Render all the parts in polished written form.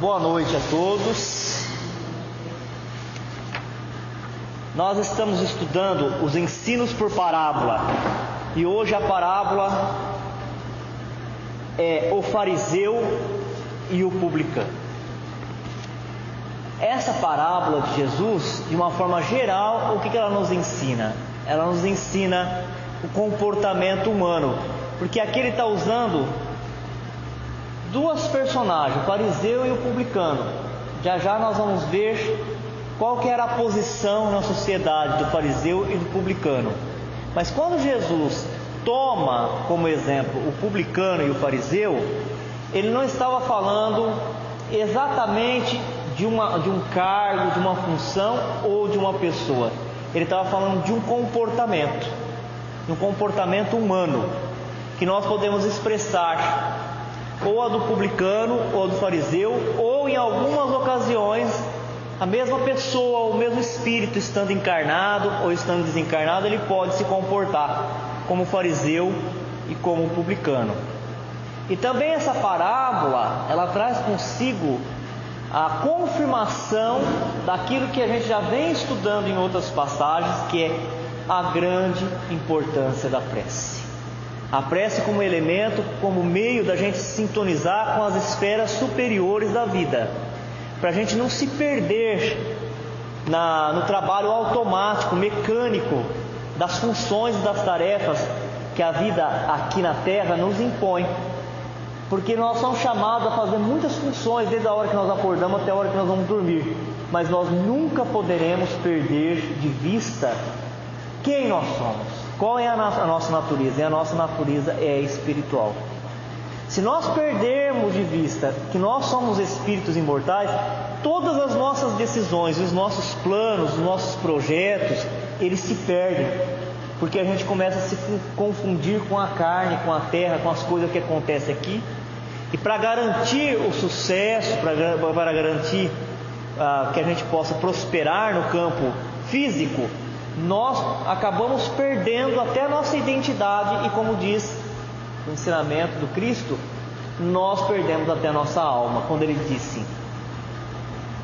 Boa noite a todos. Nós estamos estudando os ensinos por parábola e hoje a parábola é o fariseu e o publicano. Essa parábola de Jesus, de uma forma geral, o que ela nos ensina? Ela nos ensina o comportamento humano, porque aqui ele está usando duas personagens, o fariseu e o publicano. Já já nós vamos ver qual que era a posição na sociedade do fariseu e do publicano. Mas quando Jesus toma como exemplo o publicano e o fariseu, ele não estava falando exatamente de um cargo, de uma função ou de uma pessoa. Ele estava falando de um comportamento humano, que nós podemos expressar ou a do publicano, ou a do fariseu, ou em algumas ocasiões a mesma pessoa, o mesmo espírito, estando encarnado ou estando desencarnado, ele pode se comportar como fariseu e como publicano. E também essa parábola, ela traz consigo a confirmação daquilo que a gente já vem estudando em outras passagens, que é a grande importância da prece. A prece como elemento, como meio da gente se sintonizar com as esferas superiores da vida, para a gente não se perder no trabalho automático, mecânico, das funções e das tarefas que a vida aqui na Terra nos impõe. Porque nós somos chamados a fazer muitas funções desde a hora que nós acordamos até a hora que nós vamos dormir, mas nós nunca poderemos perder de vista quem nós somos. Qual é a nossa natureza? E a nossa natureza é espiritual. Se nós perdermos de vista que nós somos espíritos imortais, todas as nossas decisões, os nossos planos, os nossos projetos, eles se perdem, porque a gente começa a se confundir com a carne, com a terra, com as coisas que acontecem aqui. E para garantir o sucesso, para garantir que a gente possa prosperar no campo físico, nós acabamos perdendo até a nossa identidade, e como diz o ensinamento do Cristo, nós perdemos até a nossa alma, quando ele disse: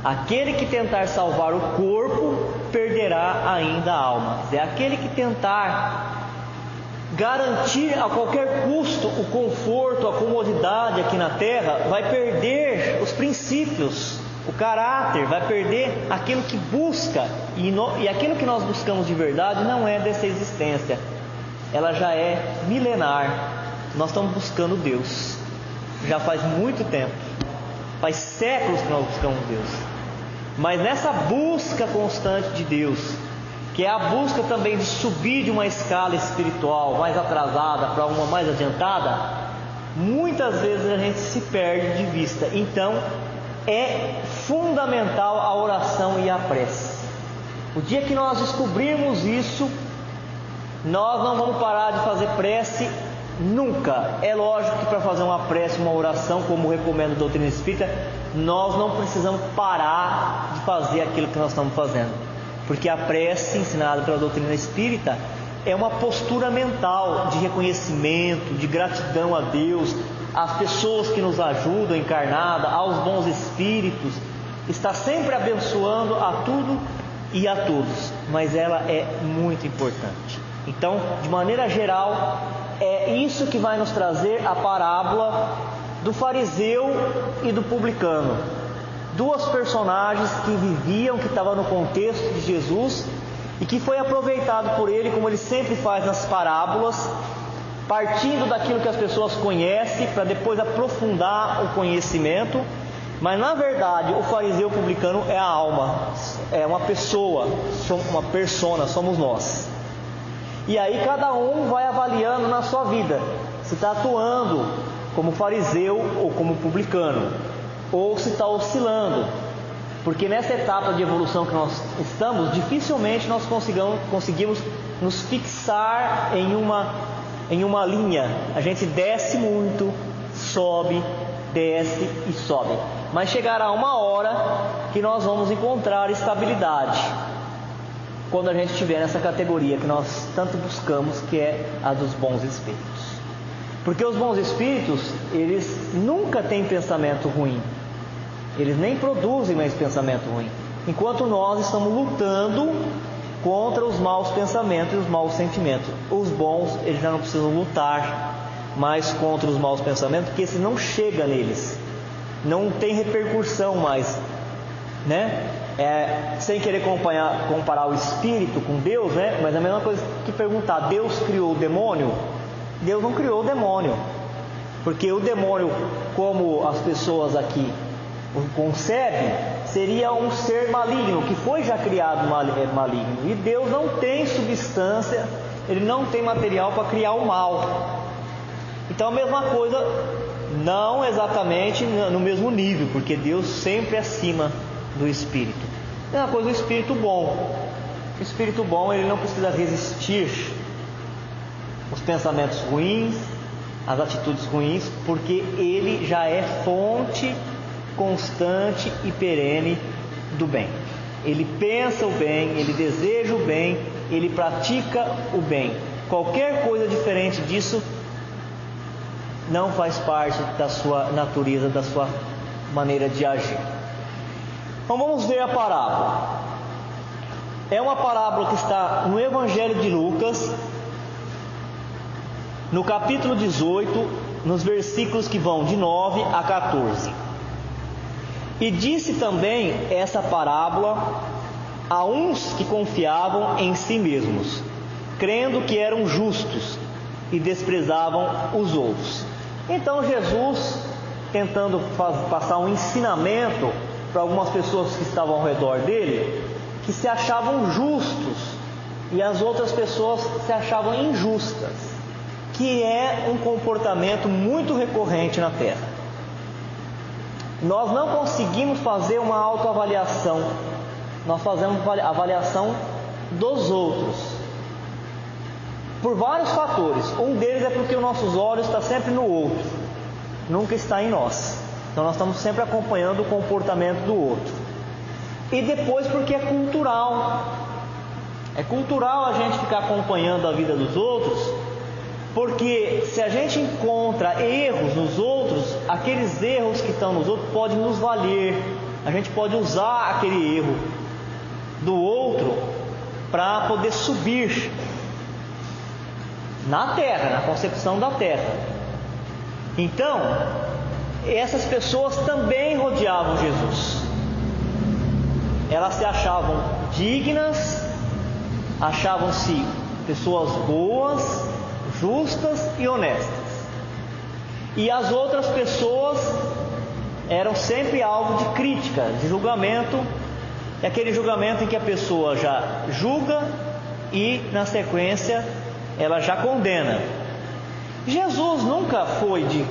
aquele que tentar salvar o corpo, perderá ainda a alma. É aquele que tentar garantir a qualquer custo o conforto, a comodidade aqui na terra, vai perder os princípios, o caráter, vai perder aquilo que busca, e aquilo que nós buscamos de verdade não é dessa existência, ela já é milenar. Nós estamos buscando Deus, já faz muito tempo, faz séculos que nós buscamos Deus, mas nessa busca constante de Deus, que é a busca também de subir de uma escala espiritual mais atrasada para uma mais adiantada, muitas vezes a gente se perde de vista. Então é fundamental a oração e a prece. O dia que nós descobrirmos isso, nós não vamos parar de fazer prece nunca. É lógico que para fazer uma prece, uma oração, como recomenda a doutrina espírita, nós não precisamos parar de fazer aquilo que nós estamos fazendo, porque a prece ensinada pela doutrina espírita é uma postura mental de reconhecimento, de gratidão a Deus, às pessoas que nos ajudam encarnada, aos bons espíritos. Está sempre abençoando a tudo e a todos, mas ela é muito importante. Então, de maneira geral, é isso que vai nos trazer a parábola do fariseu e do publicano. Duas personagens que viviam, que estavam no contexto de Jesus, e que foi aproveitado por ele, como ele sempre faz nas parábolas, partindo daquilo que as pessoas conhecem, para depois aprofundar o conhecimento. Mas na verdade o fariseu e o publicano é a alma, é uma pessoa, uma persona, somos nós. E aí cada um vai avaliando na sua vida, se está atuando como fariseu ou como publicano, ou se está oscilando. Porque nessa etapa de evolução que nós estamos, dificilmente nós conseguimos nos fixar em uma linha. A gente desce muito, sobe, desce e sobe. Mas chegará uma hora que nós vamos encontrar estabilidade, quando a gente estiver nessa categoria que nós tanto buscamos, que é a dos bons espíritos. Porque os bons espíritos, eles nunca têm pensamento ruim. Eles nem produzem mais pensamento ruim. Enquanto nós estamos lutando contra os maus pensamentos e os maus sentimentos. Os bons, eles já não precisam lutar mais contra os maus pensamentos, porque esse não chega neles. Não tem repercussão mais, né? Sem querer comparar o espírito com Deus, né? Mas é a mesma coisa que perguntar: Deus criou o demônio? Deus não criou o demônio, porque o demônio, como as pessoas aqui o concebem, seria um ser maligno, que foi já criado maligno, e Deus não tem substância, Ele não tem material para criar o mal. Então a mesma coisa, não exatamente no mesmo nível, porque Deus sempre é acima do espírito. É uma coisa, o espírito bom. O espírito bom, ele não precisa resistir os pensamentos ruins, as atitudes ruins, porque ele já é fonte constante e perene do bem. Ele pensa o bem, ele deseja o bem, ele pratica o bem. Qualquer coisa diferente disso não faz parte da sua natureza, da sua maneira de agir. Então vamos ver a parábola. É uma parábola que está no Evangelho de Lucas, no capítulo 18, nos versículos que vão de 9 a 14. E disse também essa parábola a uns que confiavam em si mesmos, crendo que eram justos, e desprezavam os outros. Então Jesus, tentando passar um ensinamento para algumas pessoas que estavam ao redor dele, que se achavam justos e as outras pessoas se achavam injustas, que é um comportamento muito recorrente na Terra. Nós não conseguimos fazer uma autoavaliação, nós fazemos avaliação dos outros, por vários fatores. Um deles é porque os nossos olhos estão sempre no outro, nunca está em nós. Então nós estamos sempre acompanhando o comportamento do outro. E depois porque é cultural. É cultural a gente ficar acompanhando a vida dos outros, porque se a gente encontra erros nos outros, aqueles erros que estão nos outros podem nos valer. A gente pode usar aquele erro do outro para poder subir na terra, na concepção da terra. Então, essas pessoas também rodeavam Jesus. Elas se achavam dignas, achavam-se pessoas boas, justas e honestas. E as outras pessoas eram sempre alvo de crítica, de julgamento. É aquele julgamento em que a pessoa já julga e, na sequência, ela já condena. Jesus nunca foi de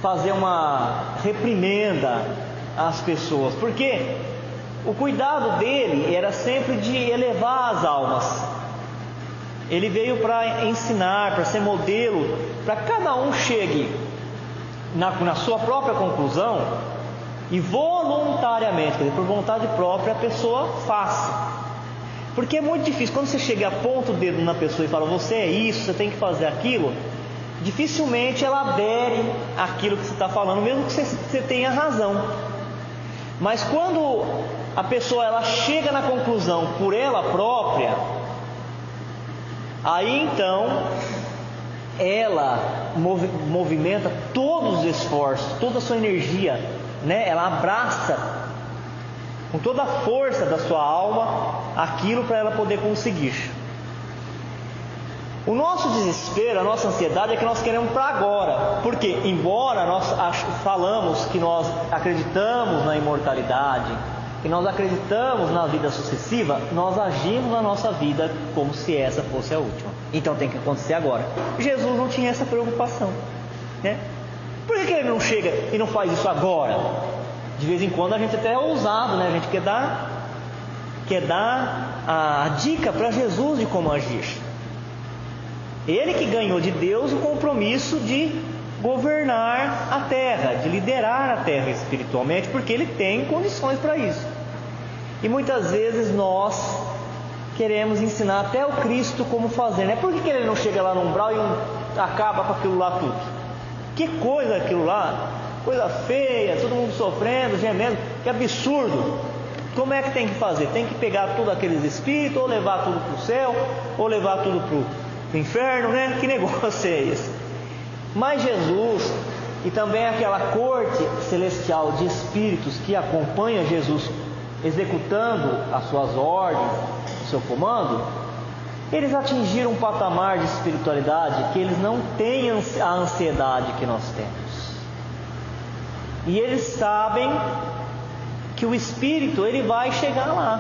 fazer uma reprimenda às pessoas, porque o cuidado dele era sempre de elevar as almas. Ele veio para ensinar, para ser modelo, para que cada um chegue na sua própria conclusão e voluntariamente, quer dizer, por vontade própria, a pessoa faça. Porque é muito difícil, quando você chega e aponta o dedo na pessoa e fala: você é isso, você tem que fazer aquilo, dificilmente ela adere àquilo que você está falando, mesmo que você tenha razão. Mas quando a pessoa ela chega na conclusão por ela própria, aí então ela movimenta todos os esforços, toda a sua energia, né? Ela abraça com toda a força da sua alma aquilo para ela poder conseguir. O nosso desespero, a nossa ansiedade é que nós queremos para agora, porque embora nós falamos que nós acreditamos na imortalidade, que nós acreditamos na vida sucessiva, nós agimos na nossa vida como se essa fosse a última. Então tem que acontecer agora. Jesus não tinha essa preocupação, né? Por que ele não chega e não faz isso agora? De vez em quando a gente até é ousado, né? A gente quer dar a dica para Jesus de como agir. Ele que ganhou de Deus o compromisso de governar a terra, de liderar a terra espiritualmente, porque ele tem condições para isso. E muitas vezes nós queremos ensinar até o Cristo como fazer, né? Por que ele não chega lá no umbral e acaba com aquilo lá tudo? Que coisa aquilo lá? coisa feia, todo mundo sofrendo, gemendo, que absurdo. Como é que tem que fazer? Tem que pegar todos aqueles espíritos, ou levar tudo para o céu, ou levar tudo para o inferno, né? Que negócio é esse? Mas Jesus, e também aquela corte celestial de espíritos que acompanha Jesus executando as suas ordens, o seu comando, eles atingiram um patamar de espiritualidade que eles não têm a ansiedade que nós temos. E eles sabem que o Espírito, ele vai chegar lá.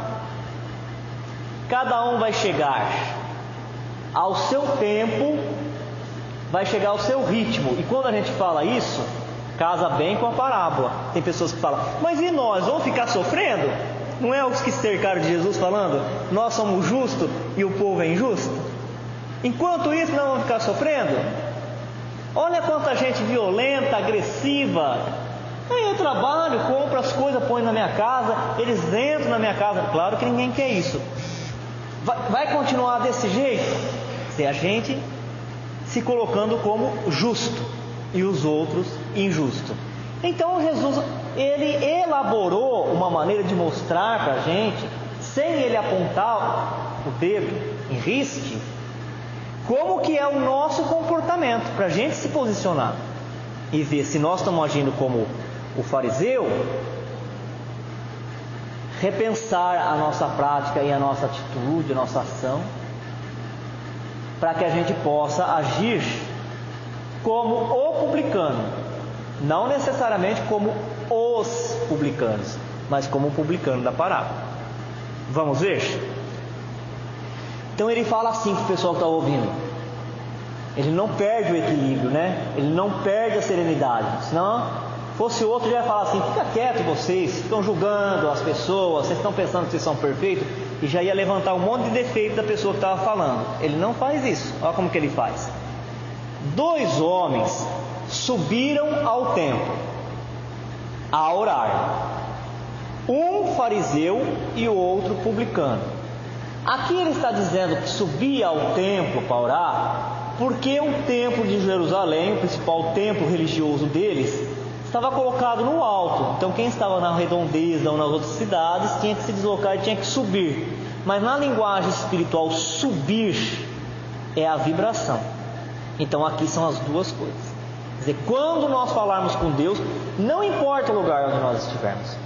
Cada um vai chegar ao seu tempo, vai chegar ao seu ritmo. E quando a gente fala isso, casa bem com a parábola. Tem pessoas que falam, mas e nós? Vamos ficar sofrendo? Não é os que cercaram de Jesus falando, nós somos justos e o povo é injusto? Enquanto isso, nós vamos ficar sofrendo? Olha quanta gente violenta, agressiva. Eu trabalho, compro as coisas, ponho na minha casa, eles entram na minha casa. Claro que ninguém quer isso. Vai continuar desse jeito? Se a gente se colocando como justo e os outros injusto. Então Jesus, ele elaborou uma maneira de mostrar para a gente, sem ele apontar o dedo em risque, como que é o nosso comportamento, para a gente se posicionar e ver se nós estamos agindo como o fariseu, repensar a nossa prática e a nossa atitude, a nossa ação, para que a gente possa agir como o publicano, não necessariamente como os publicanos, mas como o publicano da parábola. Vamos ver? Então ele fala assim para o pessoal que está ouvindo, ele não perde o equilíbrio, né? Ele não perde a serenidade, senão fosse outro, já ia falar assim, fica quieto vocês, estão julgando as pessoas, vocês estão pensando que vocês são perfeitos, e já ia levantar um monte de defeito da pessoa que estava falando. Ele não faz isso. Olha como que ele faz. 2 homens subiram ao templo a orar, um fariseu e o outro publicano. Aqui ele está dizendo que subia ao templo para orar, porque o templo de Jerusalém, o principal templo religioso deles, estava colocado no alto. Então quem estava na redondeza ou nas outras cidades tinha que se deslocar e tinha que subir. Mas na linguagem espiritual, subir é a vibração. Então aqui são as duas coisas. Quer dizer, quando nós falarmos com Deus, não importa o lugar onde nós estivermos,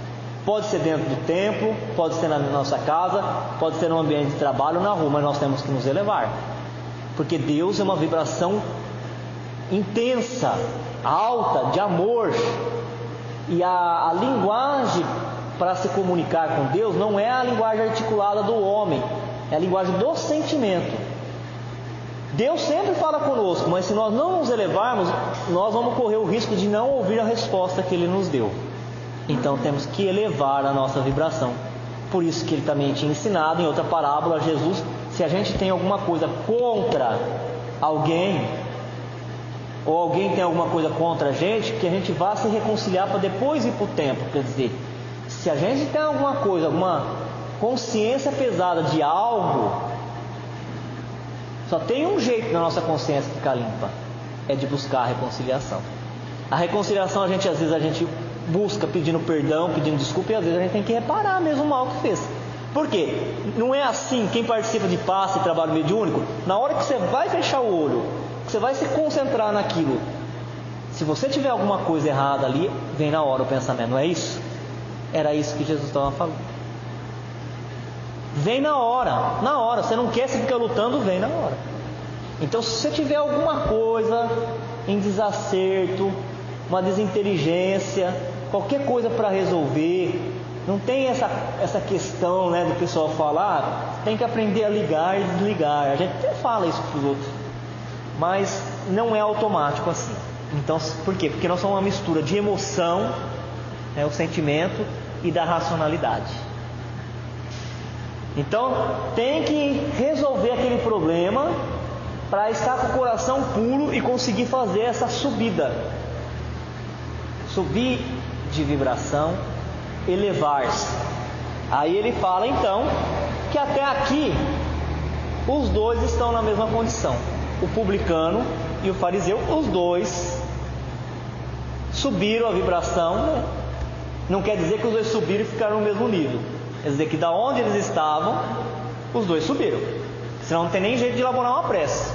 pode ser dentro do templo, pode ser na nossa casa, pode ser no ambiente de trabalho ou na rua, mas nós temos que nos elevar, porque Deus é uma vibração intensa, alta, de amor. E a linguagem para se comunicar com Deus não é a linguagem articulada do homem, é a linguagem do sentimento. Deus sempre fala conosco, mas se nós não nos elevarmos, nós vamos correr o risco de não ouvir a resposta que Ele nos deu. Então temos que elevar a nossa vibração. Por isso que Ele também tinha ensinado em outra parábola, Jesus, se a gente tem alguma coisa contra alguém, ou alguém tem alguma coisa contra a gente, que a gente vá se reconciliar para depois ir para o templo. Quer dizer, se a gente tem alguma coisa, alguma consciência pesada de algo, só tem um jeito da nossa consciência ficar limpa, é de buscar a reconciliação. A reconciliação às vezes a gente busca pedindo perdão, pedindo desculpa, e às vezes a gente tem que reparar mesmo o mal que fez. Por quê? Não é assim, quem participa de passe e trabalho mediúnico, na hora que você vai fechar o olho, que você vai se concentrar naquilo, se você tiver alguma coisa errada ali, vem na hora o pensamento, não é isso? Era isso que Jesus estava falando. Vem na hora, você não quer, você fica lutando, vem na hora. Então se você tiver alguma coisa em desacerto, uma desinteligência, qualquer coisa para resolver, não tem essa questão, né, do pessoal falar, tem que aprender a ligar e desligar. A gente até fala isso para os outros, mas não é automático assim. Então, por quê? Porque nós somos uma mistura de emoção, né, o sentimento, e da racionalidade. Então tem que resolver aquele problema para estar com o coração puro e conseguir fazer essa subida, subir de vibração, elevar-se. Aí ele fala então que até aqui os dois estão na mesma condição, o publicano e o fariseu, os dois subiram a vibração, né? Não quer dizer que os dois subiram e ficaram no mesmo nível. Quer dizer que da onde eles estavam, os dois subiram. Senão não tem nem jeito de elaborar uma prece.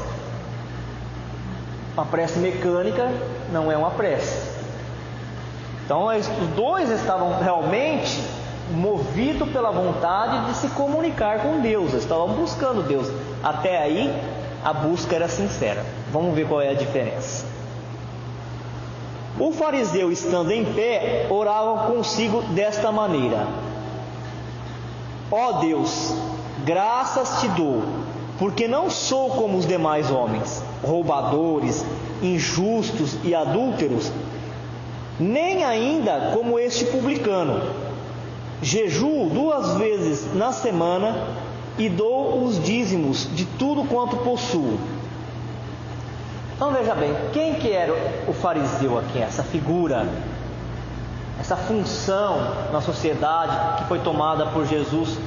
Uma prece mecânica não é uma prece. Então os dois estavam realmente movidos pela vontade de se comunicar com Deus. Eles estavam buscando Deus. Até aí a busca era sincera. Vamos ver qual é a diferença. O fariseu, estando em pé, orava consigo desta maneira: ó Deus, graças te dou, porque não sou como os demais homens, roubadores, injustos e adúlteros, nem ainda como este publicano. Jejuo 2 vezes na semana e dou os dízimos de tudo quanto possuo. Então veja bem, quem que era o fariseu aqui? Essa figura, essa função na sociedade que foi tomada por Jesus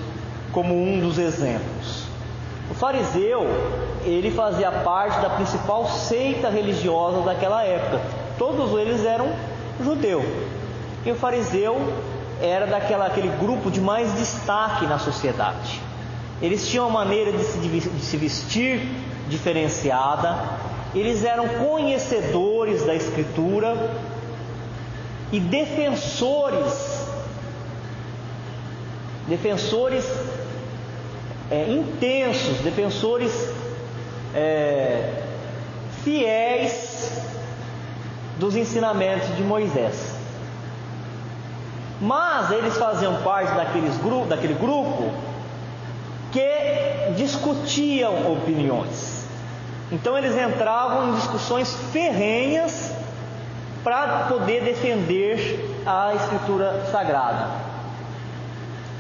como um dos exemplos. O fariseu, ele fazia parte da principal seita religiosa daquela época. Todos eles eram judeus. E o fariseu era daquele grupo de mais destaque na sociedade. Eles tinham uma maneira de se vestir diferenciada. Eles eram conhecedores da Escritura e defensores intensos, defensores fiéis dos ensinamentos de Moisés. Mas eles faziam parte daquele grupo que discutiam opiniões. Então eles entravam em discussões ferrenhas para poder defender a Escritura Sagrada.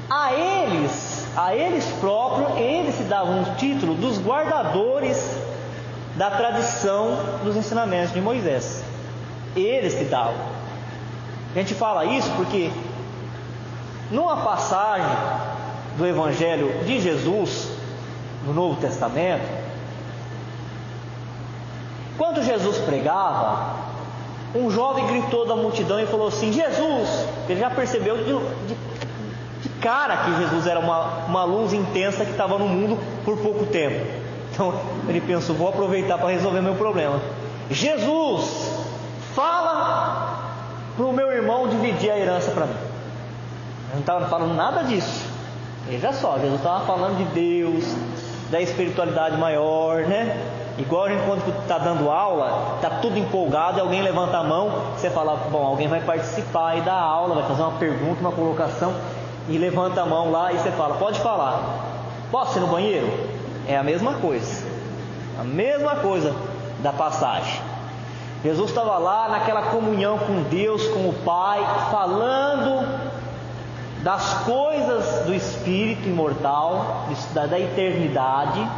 A eles próprios, eles se davam o título dos guardadores da tradição dos ensinamentos de Moisés. Eles se davam. A gente fala isso porque numa passagem do Evangelho de Jesus no Novo Testamento, quando Jesus pregava, um jovem gritou da multidão e falou assim: Jesus! Ele já percebeu de cara que Jesus era uma luz intensa que estava no mundo por pouco tempo. Então ele pensou: vou aproveitar para resolver meu problema. Jesus, fala para o meu irmão dividir a herança para mim. Ele não estava falando nada disso. Veja só, Jesus estava falando de Deus, da espiritualidade maior, né? Igual a gente quando está dando aula, está tudo empolgado e alguém levanta a mão, você fala: bom, alguém vai participar aí da aula, vai fazer uma pergunta, uma colocação, e levanta a mão lá e você fala: pode falar. Posso ir no banheiro? É a mesma coisa da passagem. Jesus estava lá naquela comunhão com Deus, com o Pai, falando das coisas do Espírito imortal, da eternidade,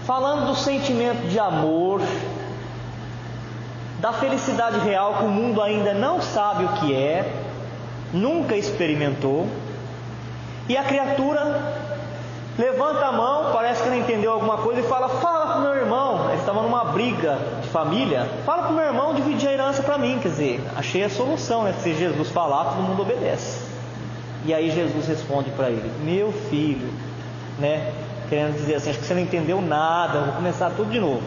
falando do sentimento de amor, da felicidade real que o mundo ainda não sabe o que é, nunca experimentou. E a criatura levanta a mão, parece que não entendeu alguma coisa e fala: fala para o meu irmão. Eles estavam numa briga de família. Fala para o meu irmão dividir a herança para mim. Quer dizer, achei a solução, né? Se Jesus falar, todo mundo obedece. E aí Jesus responde para ele: meu filho, né? Querendo dizer assim: acho que você não entendeu nada, vou começar tudo de novo.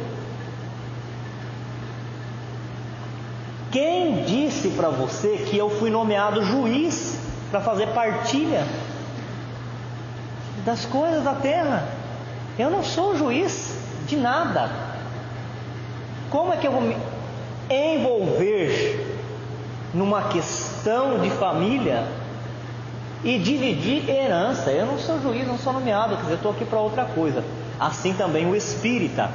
Quem disse para você que eu fui nomeado juiz para fazer partilha das coisas da terra? Eu não sou juiz de nada. Como é que eu vou me envolver numa questão de família e dividir herança? Eu não sou juiz, não sou nomeado, quer dizer, eu estou aqui para outra coisa. Assim também o espírita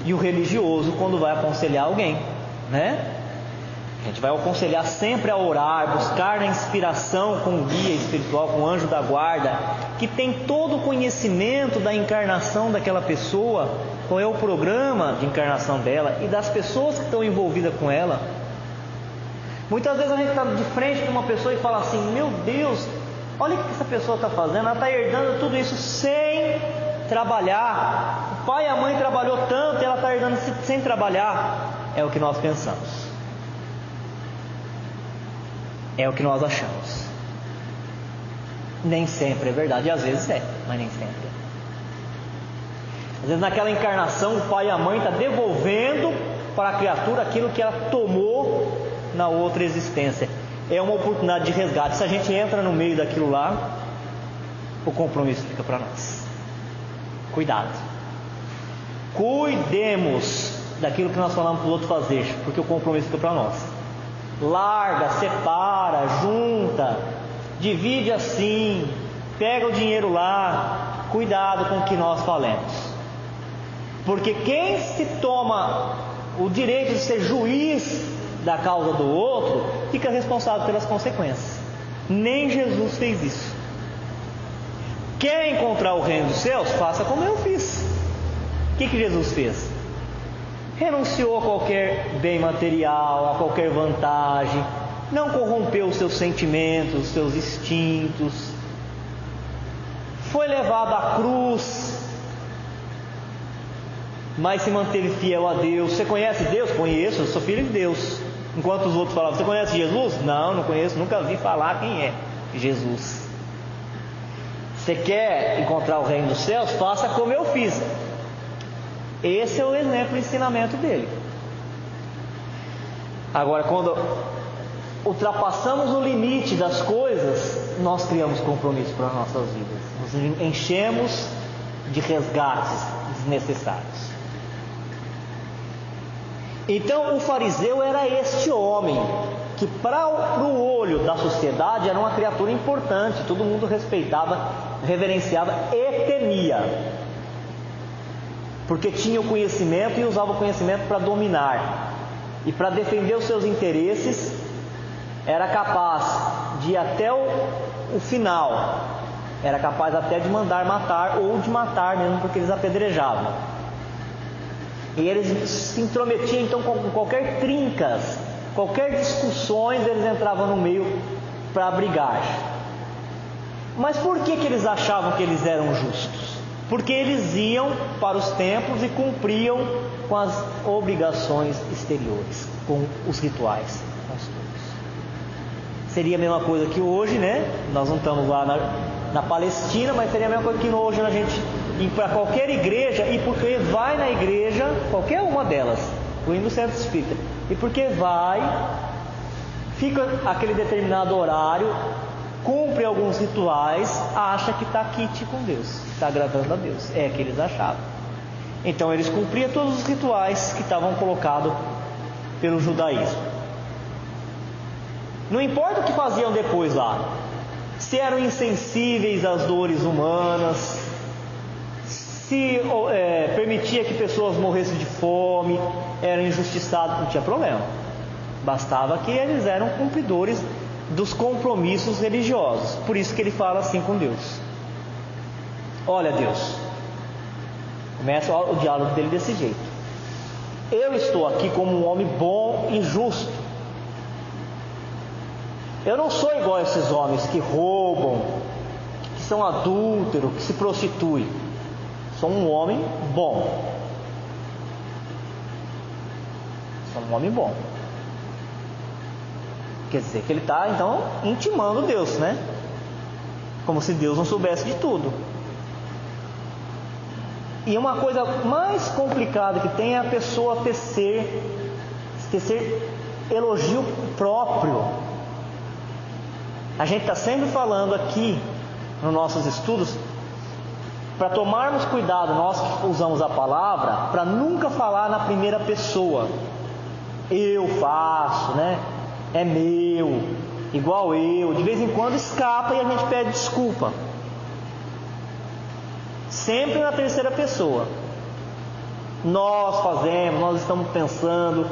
e o religioso, quando vai aconselhar alguém, né? A gente vai aconselhar sempre a orar, buscar na inspiração com o guia espiritual, com o anjo da guarda, que tem todo o conhecimento da encarnação daquela pessoa, qual é o programa de encarnação dela e das pessoas que estão envolvidas com ela. Muitas vezes a gente está de frente com uma pessoa e fala assim: meu Deus, olha o que essa pessoa está fazendo, ela está herdando tudo isso sem trabalhar. O pai e a mãe trabalhou tanto e ela está herdando sem trabalhar. É o que nós pensamos. É o que nós achamos. Nem sempre é verdade, às vezes é, mas nem sempre é. Às vezes naquela encarnação o pai e a mãe estão devolvendo para a criatura aquilo que ela tomou na outra existência. É uma oportunidade de resgate. Se a gente entra no meio daquilo lá, o compromisso fica para nós. Cuidado. Cuidemos daquilo que nós falamos para o outro fazer, porque o compromisso fica para nós. Larga, separa, junta, divide assim, pega o dinheiro lá. Cuidado com o que nós falamos, porque quem se toma o direito de ser juiz da causa do outro fica responsável pelas consequências. Nem Jesus fez isso. Quer encontrar o reino dos céus? Faça como eu fiz. O que Jesus fez? Renunciou a qualquer bem material, a qualquer vantagem, não corrompeu os seus sentimentos, os seus instintos, foi levado à cruz, mas se manteve fiel a Deus. Você conhece Deus? Conheço, eu sou filho de Deus. Enquanto os outros falavam, você conhece Jesus? Não, não conheço, nunca vi falar quem é Jesus. Você quer encontrar o reino dos céus? Faça como eu fiz. Esse é o exemplo, o ensinamento dele. Agora, quando ultrapassamos o limite das coisas, nós criamos compromisso para as nossas vidas. Nos enchemos de resgates desnecessários. Então o fariseu era este homem que para o olho da sociedade era uma criatura importante, todo mundo respeitava, reverenciava e temia, porque tinha o conhecimento e usava o conhecimento para dominar e para defender os seus interesses. Era capaz de ir até o final, era capaz até de mandar matar ou de matar mesmo, porque eles apedrejavam. E eles se intrometiam então com qualquer trincas, qualquer discussões, eles entravam no meio para brigar. Mas por que eles achavam que eles eram justos? Porque eles iam para os templos e cumpriam com as obrigações exteriores, com os rituais, costumes. Seria a mesma coisa que hoje, né? Nós não estamos lá na Palestina, mas seria a mesma coisa que hoje a gente ir para qualquer igreja, e porque vai na igreja, qualquer uma delas, incluindo o centro espírita, e porque vai, fica aquele determinado horário, cumpre alguns rituais, acha que está quite com Deus, está agradando a Deus. É que eles achavam. Então eles cumpriam todos os rituais que estavam colocados pelo judaísmo. Não importa o que faziam depois lá, se eram insensíveis às dores humanas, se permitia que pessoas morressem de fome, eram injustiçados, não tinha problema. Bastava que eles eram cumpridores dos compromissos religiosos. Por isso que ele fala assim com Deus. Olha, Deus, começa o diálogo dele desse jeito: eu estou aqui como um homem bom e justo. Eu não sou igual a esses homens que roubam, que são adúlteros, que se prostituem. Sou um homem bom. Sou um homem bom. Quer dizer que ele está então intimando Deus, né? Como se Deus não soubesse de tudo. E uma coisa mais complicada que tem é a pessoa tecer elogio próprio. A gente está sempre falando aqui nos nossos estudos para tomarmos cuidado, nós que usamos a palavra, para nunca falar na primeira pessoa. Eu faço, né? É meu, igual eu. De vez em quando escapa e a gente pede desculpa. Sempre na terceira pessoa. Nós fazemos, nós estamos pensando.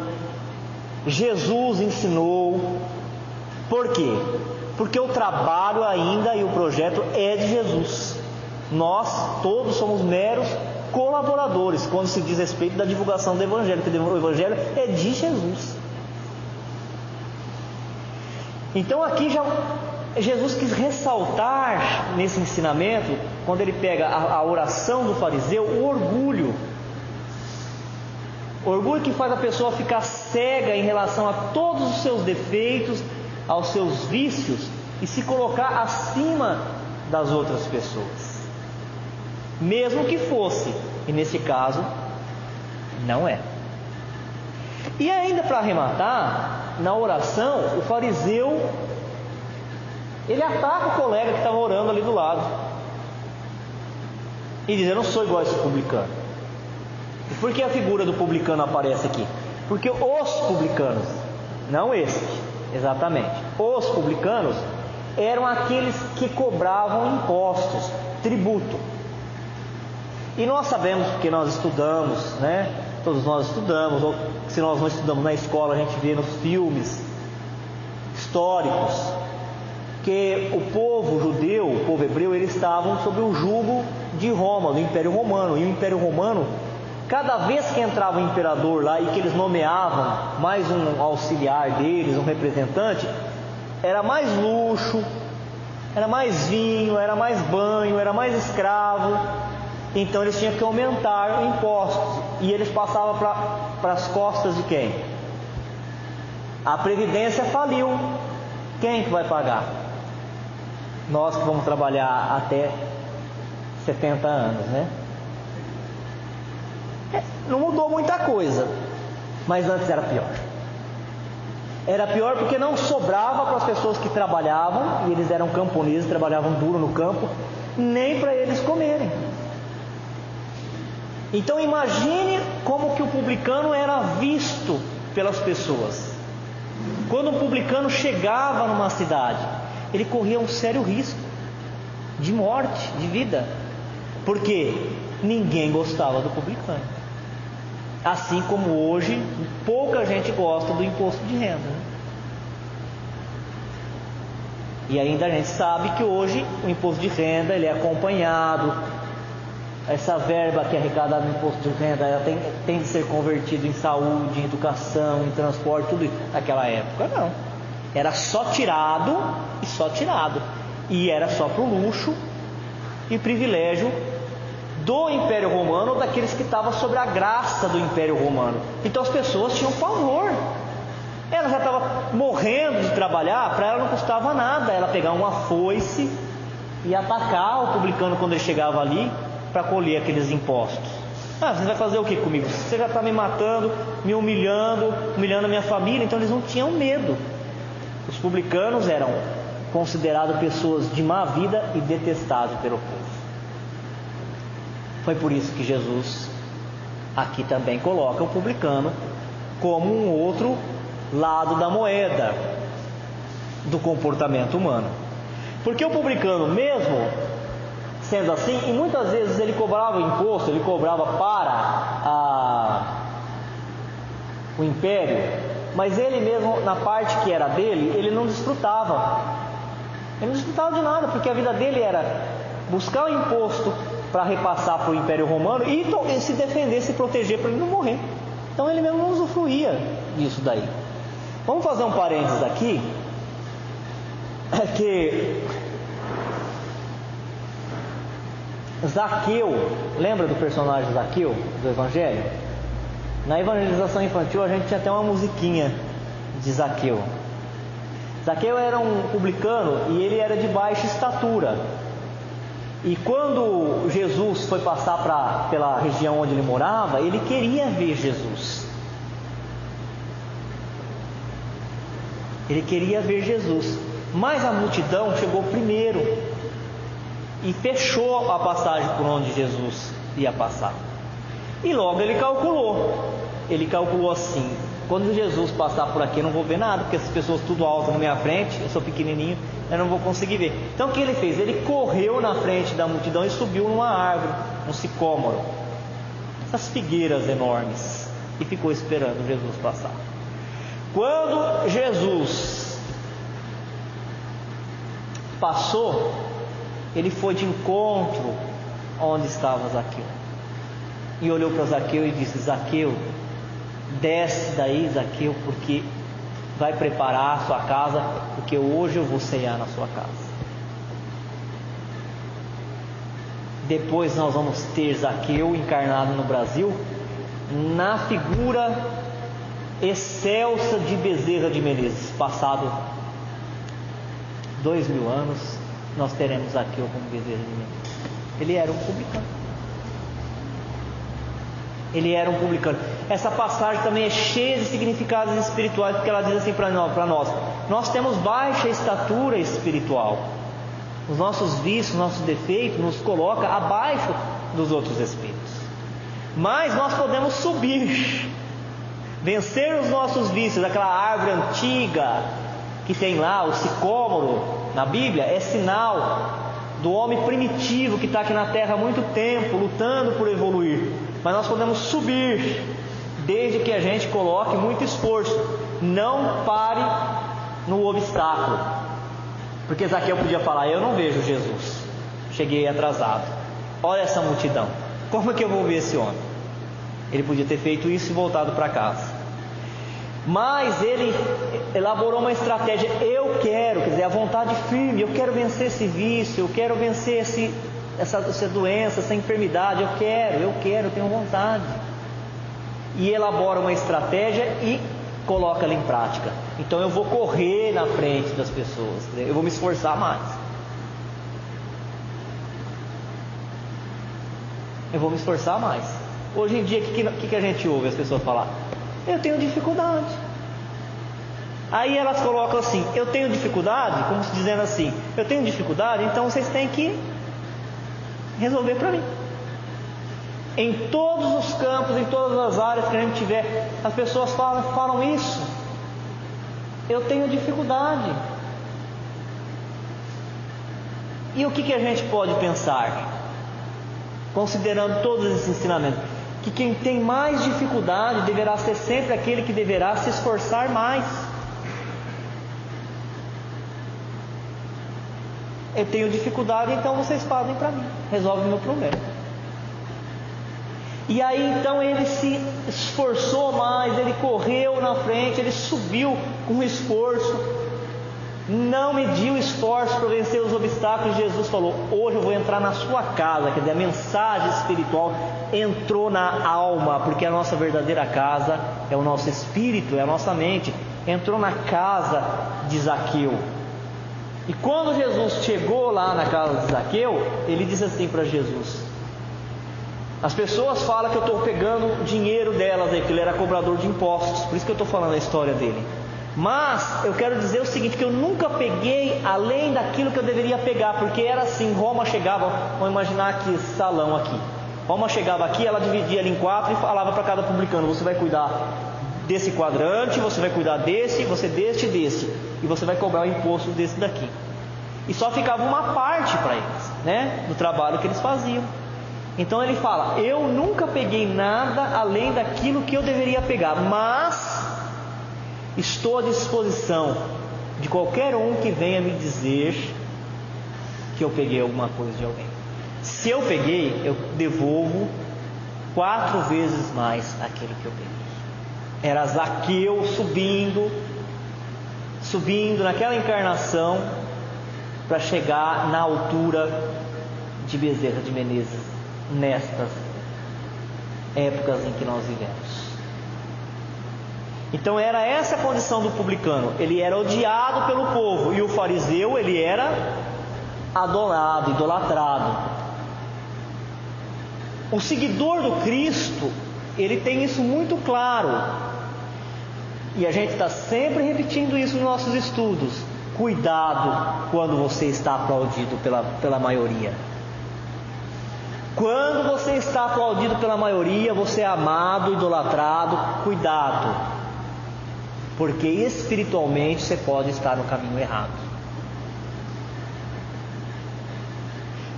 Jesus ensinou. Por quê? Porque o trabalho ainda e o projeto é de Jesus. Nós todos somos meros colaboradores quando se diz respeito da divulgação do Evangelho, porque o Evangelho é de Jesus. Então aqui já Jesus quis ressaltar nesse ensinamento, quando ele pega a oração do fariseu, o orgulho. O orgulho que faz a pessoa ficar cega em relação a todos os seus defeitos, aos seus vícios e se colocar acima das outras pessoas, mesmo que fosse, e nesse caso não é. E ainda para arrematar, na oração, o fariseu, ele ataca o colega que estava orando ali do lado e diz: eu não sou igual a esse publicano. E por que a figura do publicano aparece aqui? Porque os publicanos, não este, exatamente, os publicanos eram aqueles que cobravam impostos, tributo. E nós sabemos, porque nós estudamos, né? Todos nós estudamos, ou se nós não estudamos na escola, a gente vê nos filmes históricos, que o povo judeu, o povo hebreu, eles estavam sob o jugo de Roma, do Império Romano. E o Império Romano, cada vez que entrava um imperador lá e que eles nomeavam mais um auxiliar deles, um representante, era mais luxo, era mais vinho, era mais banho, era mais escravo. Então eles tinham que aumentar impostos. E eles passavam para as costas de quem? A Previdência faliu. Quem que vai pagar? Nós que vamos trabalhar até 70 anos, né? Não mudou muita coisa, mas antes era pior. Era pior porque não sobrava para as pessoas que trabalhavam, e eles eram camponeses, trabalhavam duro no campo, nem para eles comerem. Então imagine como que o publicano era visto pelas pessoas. Quando um publicano chegava numa cidade, ele corria um sério risco de morte, de vida, porque ninguém gostava do publicano. Assim como hoje pouca gente gosta do imposto de renda, né? E ainda a gente sabe que hoje o imposto de renda ele é acompanhado. Essa verba que é arrecadada no imposto de renda, ela tem de ser convertida em saúde, em educação, em transporte, tudo isso. Naquela época não, era só tirado e só tirado, e era só para o luxo e privilégio do Império Romano, ou daqueles que estavam sob a graça do Império Romano. Então as pessoas tinham pavor. Ela já estava morrendo de trabalhar, para ela não custava nada ela pegar uma foice e atacar o publicano quando ele chegava ali para colher aqueles impostos. Você vai fazer o que comigo? Você já está me matando, me humilhando a minha família. Então eles não tinham medo. Os publicanos eram considerados pessoas de má vida e detestados pelo povo. Foi por isso que Jesus aqui também coloca o publicano como um outro lado da moeda do comportamento humano. Porque o publicano, mesmo sendo assim, e muitas vezes ele cobrava imposto, ele cobrava para o império, mas ele mesmo, na parte que era dele, ele não desfrutava. Ele não desfrutava de nada, porque a vida dele era buscar o imposto para repassar para o Império Romano e se defender, se proteger para ele não morrer. Então ele mesmo não usufruía disso daí. Vamos fazer um parênteses aqui, que Zaqueu, lembra do personagem Zaqueu do Evangelho? Na evangelização infantil a gente tinha até uma musiquinha de Zaqueu. Zaqueu era um publicano e ele era de baixa estatura. E quando Jesus foi passar pela região onde ele morava, ele queria ver Jesus. Ele queria ver Jesus, mas a multidão chegou primeiro e fechou a passagem por onde Jesus ia passar. E logo ele calculou assim: quando Jesus passar por aqui eu não vou ver nada, porque essas pessoas tudo altas na minha frente, eu sou pequenininho, eu não vou conseguir ver. Então o que ele fez? Ele correu na frente da multidão e subiu numa árvore, um sicômoro, essas figueiras enormes, e ficou esperando Jesus passar. Quando Jesus passou, ele foi de encontro onde estava Zaqueu e olhou para Zaqueu e disse: Zaqueu, desce daí, Zaqueu, porque vai preparar a sua casa, porque hoje eu vou ceiar na sua casa. Depois nós vamos ter Zaqueu encarnado no Brasil na figura excelsa de Bezerra de Menezes, passado 2000 anos, nós teremos Zaqueu como bezerro de menino. Ele era um publicano. Ele era um publicano. Essa passagem também é cheia de significados espirituais, porque ela diz assim para nós: nós temos baixa estatura espiritual. Os nossos vícios, nossos defeitos nos coloca abaixo dos outros espíritos. Mas nós podemos subir, vencer os nossos vícios. Aquela árvore antiga que tem lá, o sicômoro, na Bíblia, é sinal do homem primitivo que está aqui na Terra há muito tempo, lutando por evoluir. Mas nós podemos subir, desde que a gente coloque muito esforço. Não pare no obstáculo. Porque Zaqueu podia falar: eu não vejo Jesus, cheguei atrasado, olha essa multidão, como é que eu vou ver esse homem? Ele podia ter feito isso e voltado para casa. Mas ele elaborou uma estratégia. Eu quero, quer dizer, a vontade firme, eu quero vencer esse vício, eu quero vencer essa doença, essa enfermidade, eu tenho vontade. E elabora uma estratégia e coloca ela em prática. Então eu vou correr na frente das pessoas, eu vou me esforçar mais. Eu vou me esforçar mais. Hoje em dia, o que a gente ouve as pessoas falar? Eu tenho dificuldade. Aí elas colocam assim: eu tenho dificuldade, como se dizendo assim: eu tenho dificuldade, então vocês têm que resolver para mim. Em todos os campos, em todas as áreas que a gente tiver, as pessoas falam isso. Eu tenho dificuldade. E o que a gente pode pensar, considerando todos esses ensinamentos? Que quem tem mais dificuldade deverá ser sempre aquele que deverá se esforçar mais. Eu tenho dificuldade, então vocês fazem para mim, resolvem o meu problema. E aí então ele se esforçou mais, ele correu na frente, ele subiu com esforço, não mediu esforço para vencer os obstáculos. Jesus falou: hoje eu vou entrar na sua casa. Quer dizer, a mensagem espiritual entrou na alma, porque a nossa verdadeira casa é o nosso espírito, é a nossa mente. Entrou na casa de Zaqueu. E quando Jesus chegou lá na casa de Zaqueu, ele disse assim para Jesus: as pessoas falam que eu estou pegando o dinheiro delas, que ele era cobrador de impostos, por isso que eu estou falando a história dele. Mas eu quero dizer o seguinte, que eu nunca peguei além daquilo que eu deveria pegar, porque era assim: Roma chegava, vamos imaginar aqui esse salão aqui, Roma chegava aqui, ela dividia ali em 4 e falava para cada publicano: você vai cuidar desse quadrante, você vai cuidar desse, você deste e desse, e você vai cobrar o imposto desse daqui. E só ficava uma parte para eles, né, do trabalho que eles faziam. Então ele fala: eu nunca peguei nada além daquilo que eu deveria pegar, mas estou à disposição de qualquer um que venha me dizer que eu peguei alguma coisa de alguém. Se eu peguei, eu devolvo 4 vezes mais aquilo que eu peguei. Era Zaqueu subindo naquela encarnação para chegar na altura de Bezerra de Menezes nestas épocas em que nós vivemos. Então era essa a condição do publicano. Ele era odiado pelo povo, e o fariseu, ele era adorado, idolatrado. O seguidor do Cristo, ele tem isso muito claro, e a gente está sempre repetindo isso nos nossos estudos: cuidado quando você está aplaudido pela maioria. Quando você está aplaudido pela maioria, você é amado, idolatrado. Cuidado, porque espiritualmente você pode estar no caminho errado.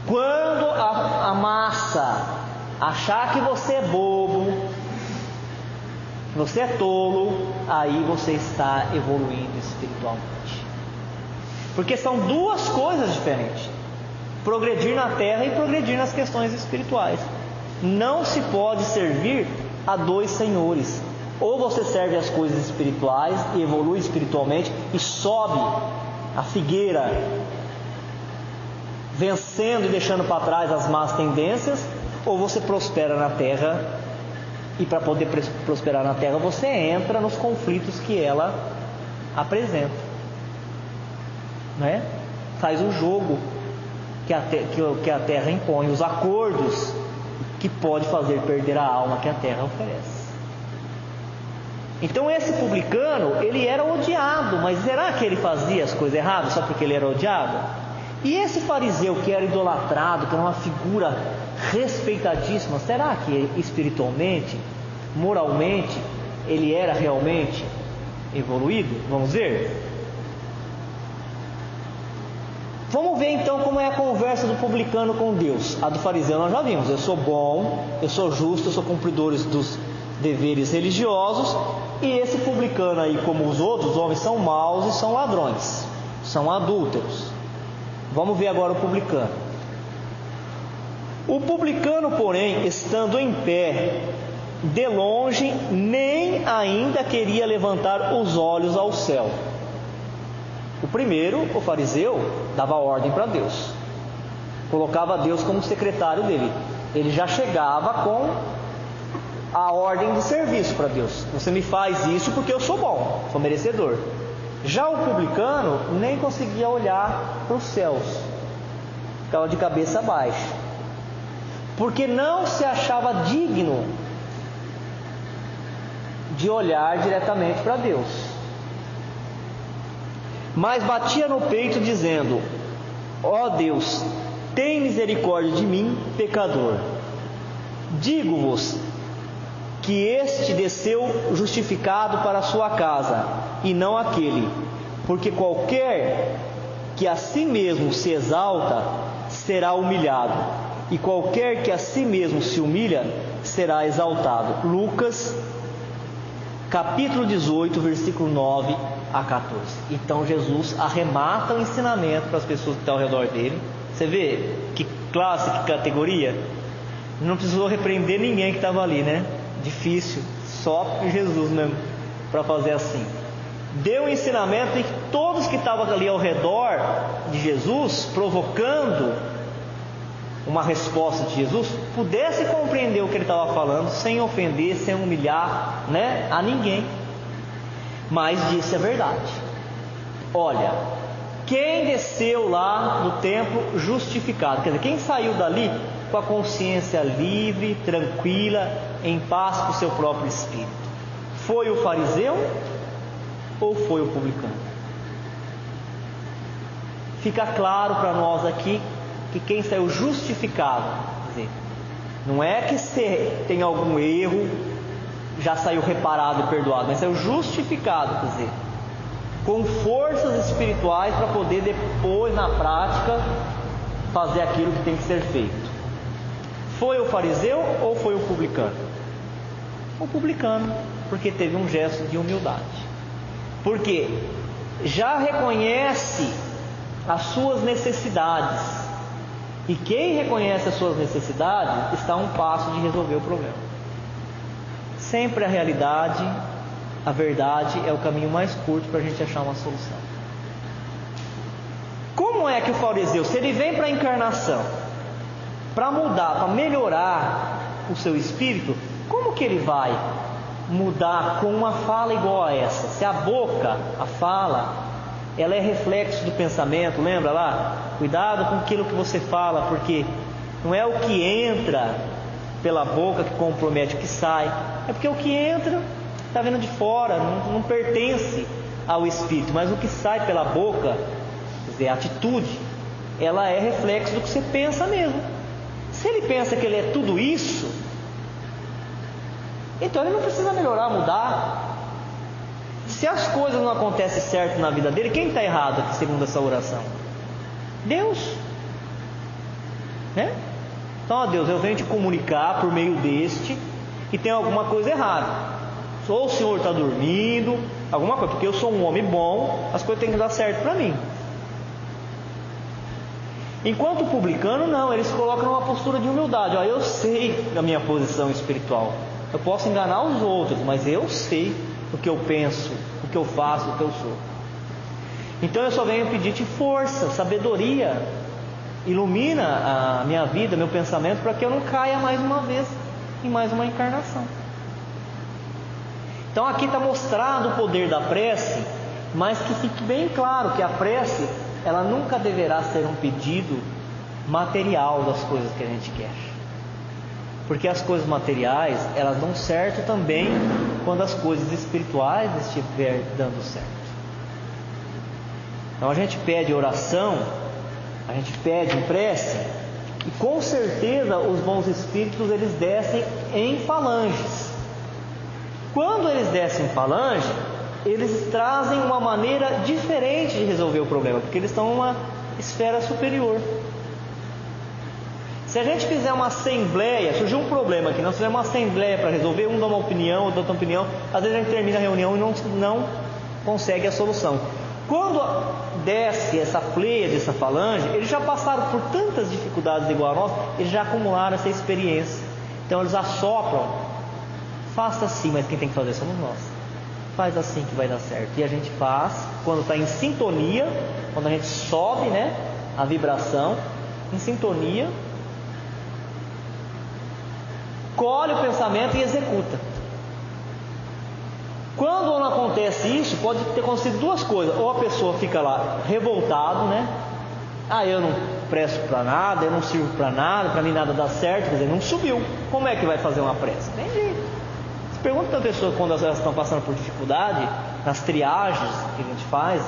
Quando a massa achar que você é bobo, que você é tolo, aí você está evoluindo espiritualmente. Porque são duas coisas diferentes: progredir na terra e progredir nas questões espirituais. Não se pode servir a 2 senhores. Ou você serve as coisas espirituais e evolui espiritualmente e sobe a figueira, vencendo e deixando para trás as más tendências, ou você prospera na terra, e para poder prosperar na terra você entra nos conflitos que ela apresenta, não é? faz o jogo que a terra impõe, os acordos que pode fazer perder a alma que a terra oferece. Então esse publicano, ele era odiado, mas será que ele fazia as coisas erradas só porque ele era odiado? E esse fariseu que era idolatrado, que era uma figura respeitadíssima, será que espiritualmente, moralmente, ele era realmente evoluído? Vamos ver? Vamos ver então como é a conversa do publicano com Deus. A do fariseu nós já vimos: eu sou bom, eu sou justo, eu sou cumpridor dos deveres religiosos. E esse publicano aí, como os outros homens, são maus e são ladrões, são adúlteros. Vamos ver agora o publicano. O publicano, porém, estando em pé, de longe, nem ainda queria levantar os olhos ao céu. O primeiro, o fariseu, dava ordem para Deus, colocava Deus como secretário dele. Ele já chegava com a ordem de serviço para Deus: você me faz isso porque eu sou bom, sou merecedor. Já o publicano nem conseguia olhar para os céus, ficava de cabeça baixa, porque não se achava digno de olhar diretamente para Deus, mas batia no peito dizendo: ó Deus, tem misericórdia de mim, pecador. Digo-vos que este desceu justificado para a sua casa, e não aquele, porque qualquer que a si mesmo se exalta será humilhado, e qualquer que a si mesmo se humilha será exaltado. Lucas capítulo 18, versículo 9 a 14. Então Jesus arremata o ensinamento para as pessoas que estão ao redor dele. Você vê que classe, que categoria? Não precisou repreender ninguém que estava ali, né? Difícil, só Jesus mesmo para fazer assim. Deu um ensinamento, e todos que estavam ali ao redor de Jesus, provocando uma resposta de Jesus, pudesse compreender o que ele estava falando, sem ofender, sem humilhar, né, a ninguém. Mas disse a verdade: olha, quem desceu lá do templo justificado, quer dizer, quem saiu dali com a consciência livre, tranquila, em paz com o seu próprio espírito, foi o fariseu ou foi o publicano? Fica claro para nós aqui que quem saiu justificado, quer dizer, não é que se tem algum erro, já saiu reparado e perdoado, mas saiu justificado, quer dizer, com forças espirituais para poder depois, na prática, fazer aquilo que tem que ser feito. Foi o fariseu ou foi o publicano? O publicano, porque teve um gesto de humildade, porque já reconhece as suas necessidades, e quem reconhece as suas necessidades está a um passo de resolver o problema. Sempre a realidade, a verdade é o caminho mais curto para a gente achar uma solução. Como é que o fariseu, se ele vem para a encarnação, para mudar, para melhorar o seu espírito, como que ele vai mudar com uma fala igual a essa? Se a boca, a fala, ela é reflexo do pensamento, lembra lá? Cuidado com aquilo que você fala, porque não é o que entra pela boca que compromete o que sai, é porque o que entra está vindo de fora, não pertence ao espírito, mas o que sai pela boca, quer dizer, a atitude, ela é reflexo do que você pensa mesmo. Se ele pensa que ele é tudo isso, então ele não precisa melhorar, mudar. Se as coisas não acontecem certo na vida dele, quem está errado aqui, segundo essa oração? Deus, né? Então, ó Deus, eu venho te comunicar por meio deste que tem alguma coisa errada. Ou o Senhor está dormindo, alguma coisa, porque eu sou um homem bom, as coisas têm que dar certo para mim. Enquanto o publicano, não, eles colocam uma postura de humildade. Ó, eu sei da minha posição espiritual, eu posso enganar os outros, mas eu sei o que eu penso, o que eu faço, o que eu sou. Então eu só venho pedir-te força, sabedoria, ilumina a minha vida, meu pensamento, para que eu não caia mais uma vez em mais uma encarnação. Então aqui está mostrado o poder da prece mas que fique bem claro que a prece, ela nunca deverá ser um pedido material das coisas que a gente quer. Porque as coisas materiais, elas dão certo também quando as coisas espirituais estiver dando certo. Então a gente pede oração, a gente pede prece, e com certeza os bons espíritos, eles descem em falanges. Quando eles descem em falange, eles trazem uma maneira diferente de resolver o problema, porque eles estão numa esfera superior. Se a gente fizer uma assembleia, surgiu um problema aqui, nós fizermos uma assembleia para resolver, um dá uma opinião, outro dá outra opinião, às vezes a gente termina a reunião e não consegue a solução. Quando desce essa pleiade, essa falange, eles já passaram por tantas dificuldades igual a nós, eles já acumularam essa experiência. Então eles assopram, faça assim, mas quem tem que fazer somos nós. Faz assim que vai dar certo. E a gente faz, quando está em sintonia, quando a gente sobe, né, a vibração, em sintonia, colhe o pensamento e executa. Quando não acontece isso, pode ter acontecido duas coisas. Ou a pessoa fica lá revoltado, né? Eu não presto para nada, eu não sirvo para nada, para mim nada dá certo, quer dizer, não subiu. Como é que vai fazer uma prece? Tem jeito. Você pergunta para a pessoa quando elas estão passando por dificuldade, nas triagens que a gente faz,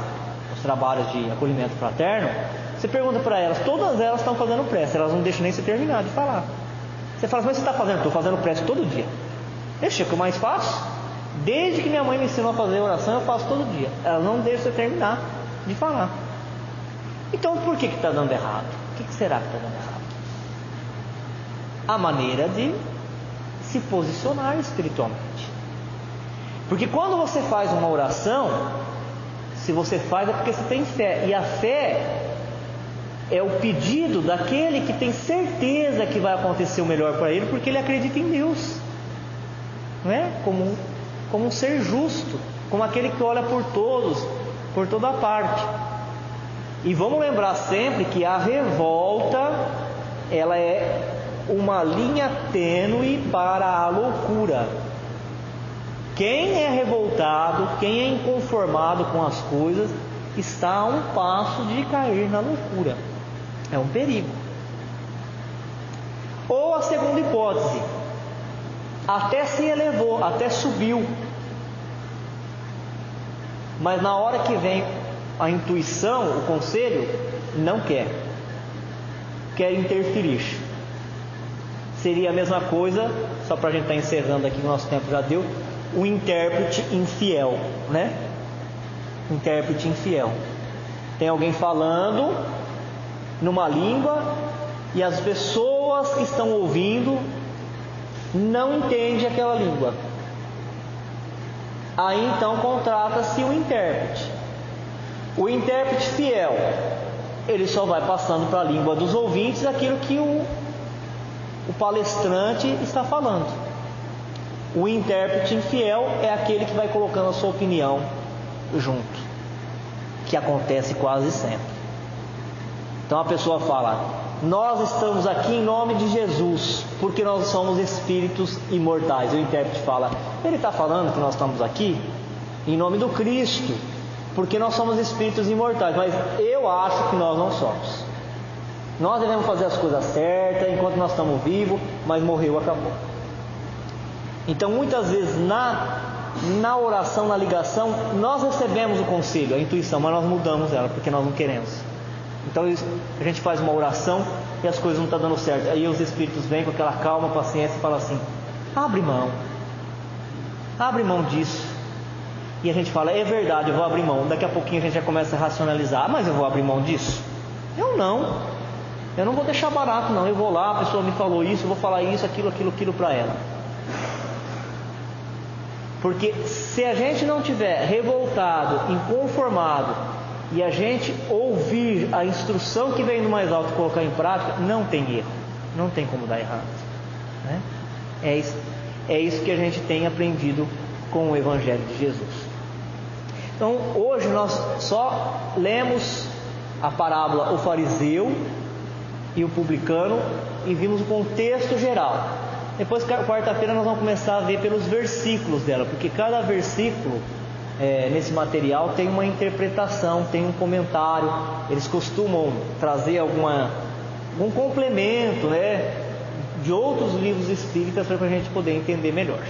os trabalhos de acolhimento fraterno, você pergunta para elas, todas elas estão fazendo prece, elas não deixam nem você terminar de falar. Você fala, mas você está fazendo? Estou fazendo prece todo dia. Deixa, que eu mais faço. Desde que minha mãe me ensinou a fazer oração, eu faço todo dia. Ela não deixa você terminar de falar. Então por que está dando errado? O que será que está dando errado? A maneira de se posicionar espiritualmente. Porque quando você faz uma oração, se você faz é porque você tem fé. E a fé é o pedido daquele que tem certeza que vai acontecer o melhor para ele, porque ele acredita em Deus, não é? Como um ser justo, como aquele que olha por todos, por toda parte. E vamos lembrar sempre que a revolta, ela é uma linha tênue para a loucura. Quem é revoltado, quem é inconformado com as coisas, está a um passo de cair na loucura. É um perigo. Ou a segunda hipótese, até se elevou, até subiu, mas na hora que vem a intuição, o conselho, não quer interferir. Seria a mesma coisa, só para a gente estar encerrando aqui, o nosso tempo já deu, o intérprete infiel, né? Intérprete infiel. Tem alguém falando numa língua e as pessoas que estão ouvindo não entendem aquela língua. Aí então contrata-se o intérprete. O intérprete fiel, ele só vai passando para a língua dos ouvintes aquilo que o palestrante está falando. O intérprete infiel é aquele que vai colocando a sua opinião junto, que acontece quase sempre. Então a pessoa fala, nós estamos aqui em nome de Jesus, porque nós somos espíritos imortais. O intérprete fala, ele está falando que nós estamos aqui em nome do Cristo, porque nós somos espíritos imortais, mas eu acho que nós não somos. Nós devemos fazer as coisas certas enquanto nós estamos vivos, mas morreu, acabou. Então muitas vezes na oração, na ligação, nós recebemos o conselho, a intuição, mas nós mudamos ela, porque nós não queremos. Então a gente faz uma oração e as coisas não estão dando certo. Aí os espíritos vêm com aquela calma, paciência e falam assim, abre mão disso. E a gente fala, é verdade, eu vou abrir mão. Daqui a pouquinho a gente já começa a racionalizar, mas eu vou abrir mão disso? Eu não vou deixar barato não. Eu vou lá, a pessoa me falou isso, eu vou falar isso, aquilo para ela. Porque se a gente não tiver revoltado, inconformado, e a gente ouvir a instrução que vem do mais alto e colocar em prática, não tem erro, não tem como dar errado, né? É isso que a gente tem aprendido com o Evangelho de Jesus. Então hoje nós só lemos a parábola o fariseu e o publicano e vimos o contexto geral. Depois, quarta-feira, nós vamos começar a ver pelos versículos dela, porque cada versículo nesse material tem uma interpretação, tem um comentário. Eles costumam trazer algum complemento, né, de outros livros espíritas para a gente poder entender melhor.